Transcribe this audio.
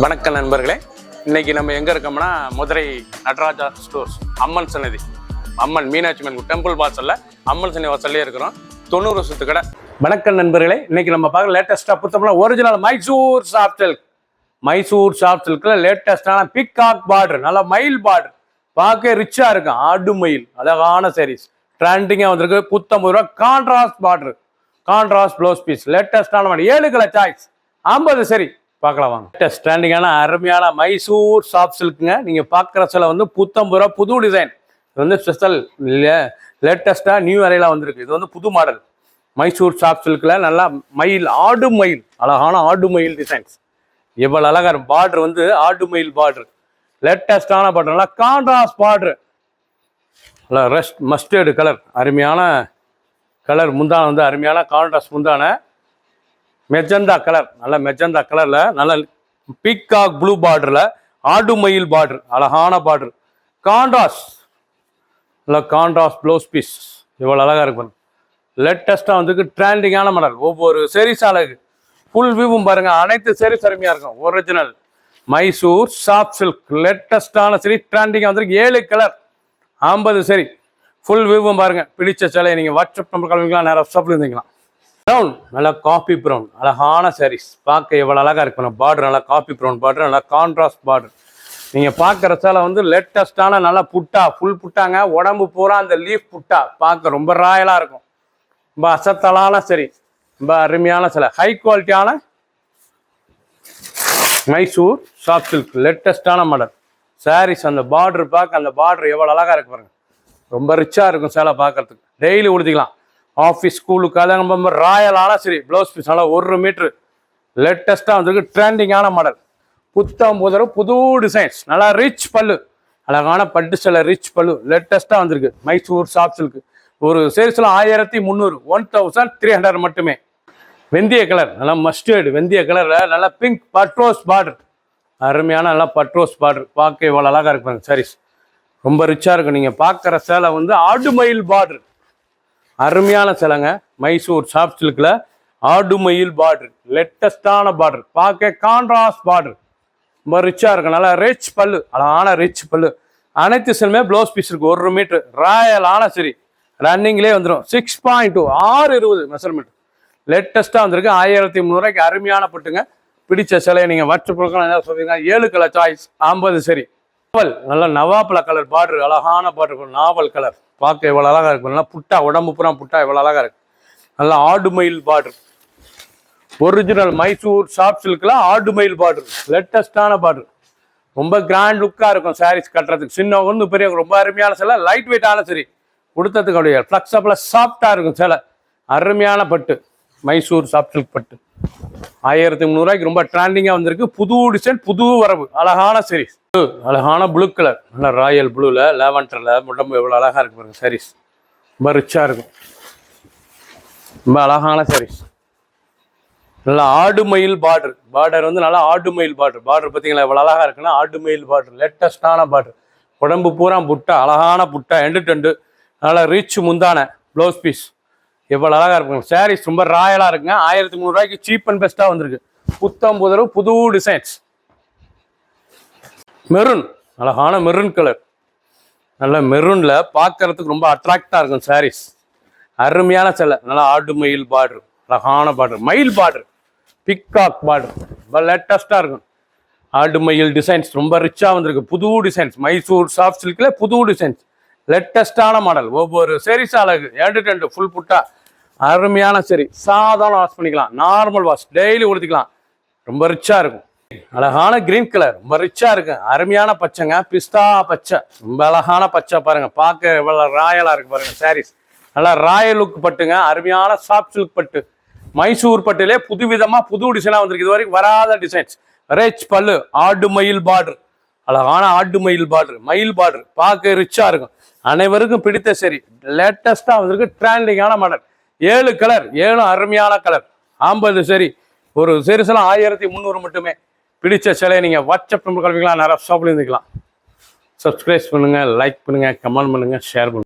வணக்கம் நண்பர்களே, இன்னைக்கு நம்ம எங்க இருக்கோம்னா மதுரை நடராஜா ஸ்டோர்ஸ் அம்மன் சன்னதி, அம்மன் மீனாட்சி அம்மன் டெம்பிள் வாசல்ல அம்மன் சன்னதி வாசல்லே இருக்கிறோம். 90 வருஷத்து கடை. வணக்கம் நண்பர்களே, இன்னைக்கு நம்ம பார்க்க லேட்டஸ்டா புத்தகம்னா original Mysore soft silk. Mysore soft சில்க்ல லேட்டஸ்டான பிகாக் பார்டர், நல்ல மயில் பார்டர், பார்க்க ரிச்சா இருக்கும். ஆடு மயில் அழகான சாரீஸ் ட்ரெண்டிங்கா வந்திருக்கு. 50 ரூபா. Contrast border, contrast blouse piece, லேட்டஸ்டான மாடல், 7 கலர் சாய்ஸ், 50 சரி பார்க்கலாம் வாங்க. ஸ்டாண்டிங்கான அருமையான மைசூர் சாஃப்ட் சில்க்குங்க. நீங்கள் பார்க்குற சில வந்து 50 ரூபா, புது டிசைன். இது வந்து ஸ்பெஷல் லேட்டஸ்ட்டாக நியூ அறையில் வந்திருக்கு. இது வந்து புது மாடல் மைசூர் சாஃப்ட் சில்கில் நல்லா மயில், ஆடு மயில், அழகான ஆடு மயில் டிசைன்ஸ். எவ்வளோ அழகாக இருக்கும். பார்டர் வந்து ஆடு மயில் பார்டர், லேட்டஸ்டான பார்டர், நல்லா கான்ட்ராஸ்ட் பார்டர், நல்லா ரெஸ்ட் மஸ்டர்டு கலர், அருமையான கலர். முந்தான வந்து அருமையான கான்ட்ராஸ்ட் முந்தான மெஜந்தா கலர், நல்ல மெஜந்தா கலர்ல நல்ல பீகாக் ப்ளூ பார்டர்ல ஆடு மயில் பார்டர், அழகான பார்டர், கான்ட்ராஸ்ட், நல்ல கான்ட்ராஸ்ட் ப்ளவுஸ் பீஸ். இவ்வளோ அழகா இருக்கும். லேட்டஸ்டா வந்து ட்ரெண்டிங்கான மாடல். ஒவ்வொரு செரிஸ் அழகு ஃபுல் வியூவும் பாருங்க. அனைத்து செரிஸ் அருமையா இருக்கும். ஒரிஜினல் மைசூர் சாஃப்ட் சில்க் லேட்டஸ்டான சரி ட்ரெண்டிங்காக வந்துருக்கு. 7 கலர், 50 சரி. ஃபுல் வியூவும் பாருங்க. பிடிச்ச சிலையை நீங்கள் வாட்ஸ்அப் நம்பர் கிளம்பிக்கலாம், நேரம் வாட்ஸ்அப்ல இருந்தீங்களா. ப்ரௌன், நல்லா காஃபி ப்ரௌன், அழகான சாரீஸ். பார்க்க எவ்வளோ அழகாக இருக்கணும். பார்டர் நல்லா காஃபி ப்ரௌன் பார்டர், நல்லா கான்ட்ராஸ்ட் பார்டர். நீங்கள் பார்க்குற சேலை வந்து லேட்டஸ்டான நல்லா புட்டா, ஃபுல் புட்டாங்க. உடம்பு பூரா அந்த லீஃப் புட்டா பார்க்க ரொம்ப ராயலாக இருக்கும். ரொம்ப அசத்தலான சரி, ரொம்ப அருமையான சிலை, ஹை குவாலிட்டியான மைசூர் சாஃப்ட் சில்க் லேட்டஸ்டான மாடல் சாரீஸ். அந்த பார்டர் பார்க்க, அந்த பார்டர் எவ்வளோ அழகாக இருக்கு பாருங்க. ரொம்ப ரிச்சாக இருக்கும் சேலை பார்க்கறதுக்கு. டெய்லி உடுத்திக்கலாம். ஆஃபீஸ், ஸ்கூலுக்கு அதெல்லாம் ரொம்ப ராயலான சரி. ப்ளவுஸ் பீஸ் நல்லா 1 மீட்ரு லேட்டஸ்ட்டாக வந்துருக்கு. ட்ரெண்டிங்கான மாடல், 50 ரூபா, புது டிசைன்ஸ், நல்லா ரிச் பல்லு, அழகான பட்டு சில ரிச் பல்லு லேட்டஸ்ட்டாக வந்திருக்கு. மைசூர் சாஃப்ட் சில்க் ஒரு சேல்ஸில் 1300, 1300 மட்டுமே. வெந்தய கலர், நல்லா மஸ்டர்டு வெந்தய கலரில் நல்லா பிங்க் பட்ரோஸ் பார்டர், அருமையான நல்லா பட்ரோஸ் பார்டர். பார்க்க இவ்வளோ அழகாக இருப்பாங்க சாரீஸ். ரொம்ப ரிச்சாக இருக்கும். நீங்கள் பார்க்குற சேலை வந்து ஆடு மயில் பார்டர், அருமையான சேலைங்க. மைசூர் சாஃப்ட் சில்க்ல ஆடு மயில் பார்டர், லேட்டஸ்டான பார்டர், பார்க்க கான்ட்ராஸ்ட் பார்டர், ரொம்ப ரிச்சா இருக்கும். நல்லா ரிச் பல்லு, அழகான ரிச் பல்லு. அனைத்து செல்லுமே ப்ளவுஸ் பீஸ் இருக்கு. 1 மீட்டர் ராயலான சரி, ரன்னிங்லேயே வந்துடும். 6.2, 620 மெஷர்மெண்ட். லேட்டஸ்ட்டாக வந்திருக்கு. 1300 ரூபாய்க்கு அருமையான பட்டுங்க. பிடிச்ச சிலையை நீங்கள் வாட்ஸ்அப் என்ன சொல்றீங்க. 7 கலர் சாய்ஸ், 50 சரி. நாவல், நல்ல நவாப்பழ கலர் பார்டர், அழகான பார்டர், நாவல் கலர். பார்க்க எவ்வளோ அழகாக இருக்கும். நல்லா புட்டா, உடம்பு புறா புட்டா எவ்வளோ அழகாக இருக்கு. நல்லா ஆடு மயில் பார்டர், ஒரிஜினல் மைசூர் சாஃப்ட் சில்க்ல ஆடு மயில் பார்டர், லேட்டஸ்டான பார்டர். ரொம்ப கிராண்ட் லுக்காக இருக்கும் சாரீஸ் கட்டுறதுக்கு. சின்ன பெரிய ரொம்ப அருமையான சிலை, லைட் வெயிட்டான சரி, கொடுத்ததுக்கு அப்படியே ஃப்ளெக்ஸபிளாக சாஃப்டாக இருக்கும் சிலை. அருமையான பட்டு, மைசூர் சாஃப்ட் சில்க் பட்டு 1300 ரூபாய்க்கு ரொம்ப ட்ரெண்டிங்காக வந்திருக்கு. புது டிசைன், புது வரவு, அழகான சரி. அழகான ப்ளூ கலர், நல்லா ராயல் ப்ளூவில் லேவண்டரில் உடம்பு எவ்வளோ அழகாக இருக்கு பாருங்க. சாரீஸ் ரொம்ப ரிச்சாக இருக்கும். ரொம்ப அழகான சாரீஸ். நல்லா ஆடு மயில் பார்டர், பார்டர் வந்து நல்லா ஆடு மயில் பார்டர். பார்டர் பார்த்தீங்களா எவ்வளோ அழகாக இருக்குன்னா ஆடு மயில் பார்டர், லேட்டஸ்டான பார்டர். உடம்பு பூரா புட்டா, அழகான புட்டா, எண்டு நல்லா ரிச் முந்தான ப்ளவுஸ் பீஸ். எவ்வளோ அழகாக இருக்குங்க. சாரீஸ் ரொம்ப ராயலாக இருக்குங்க. 1300 ரூபாய்க்கு சீப் அண்ட் பெஸ்ட்டாக வந்திருக்கு. 50 ரூபா, புது டிசைன்ஸ். மெரூன், அழகான மெரூன் கலர், நல்ல மெரூன்ல பார்க்கறதுக்கு ரொம்ப அட்ராக்டா இருக்கும் சாரீஸ். அருமையான சிலை, நல்லா ஆடு மயில் பார்டர், அழகான பார்டர், மயில் பார்டர், பிகாக் பார்டர், ரொம்ப லேட்டஸ்டா இருக்கும். ஆடு மயில் டிசைன்ஸ் ரொம்ப ரிச்சா வந்திருக்கு. புது டிசைன்ஸ், மைசூர் சாஃப்ட் சில்க்ல புது டிசைன்ஸ், லேட்டஸ்டான மாடல். ஒவ்வொரு சாரீஸ் அழகு. 2 ஃபுல் புட்டா, அருமையான சரி. சாதாரண வாஷ் பண்ணிக்கலாம், நார்மல் வாஷ், டெய்லி உடுத்திக்கலாம். ரொம்ப ரிச்சா இருக்கும். அழகான கிரீன் கலர், ரொம்ப ரிச்சா இருக்கு. அருமையான பச்சைங்க, பிஸ்தா பச்சை, ரொம்ப அழகான பச்சை பாருங்க. பார்க்க எவ்வளவு ராயலா இருக்கு பாருங்க. சாரீஸ் நல்லா ராயல் லுக் பட்டுங்க. அருமையான சாஃப்ட் சில்க் பட்டு, மைசூர் பட்டுலே புது விதமா புது டிசைனா வந்திருக்கு. இது வரைக்கும் வராத டிசைன்ஸ். ரிச் பல்லு, ஆடு மயில் பார்டர், அழகான ஆடு மயில் பார்டர், மயில் பார்டர், பார்க்க ரிச்சா இருக்கும். அனைவருக்கும் பிடித்த சரி, லேட்டஸ்டா வந்திருக்கு. ட்ரெண்டிங்கான மாடல். 7 கலர், 7 அருமையான கலர், 50 சரி. ஒரு சீரிஸ்லாம் 1300 மட்டுமே. பிடிச்ச சிலையை நீங்கள் வாட்ஸ்அப் நம்பர் கிளம்பிக்கலாம், நிறைய ஷாப்பில் இருந்துக்கலாம். சப்ஸ்கிரைப் பண்ணுங்கள், லைக் பண்ணுங்கள், கமெண்ட் பண்ணுங்கள், ஷேர் பண்ணுங்கள்.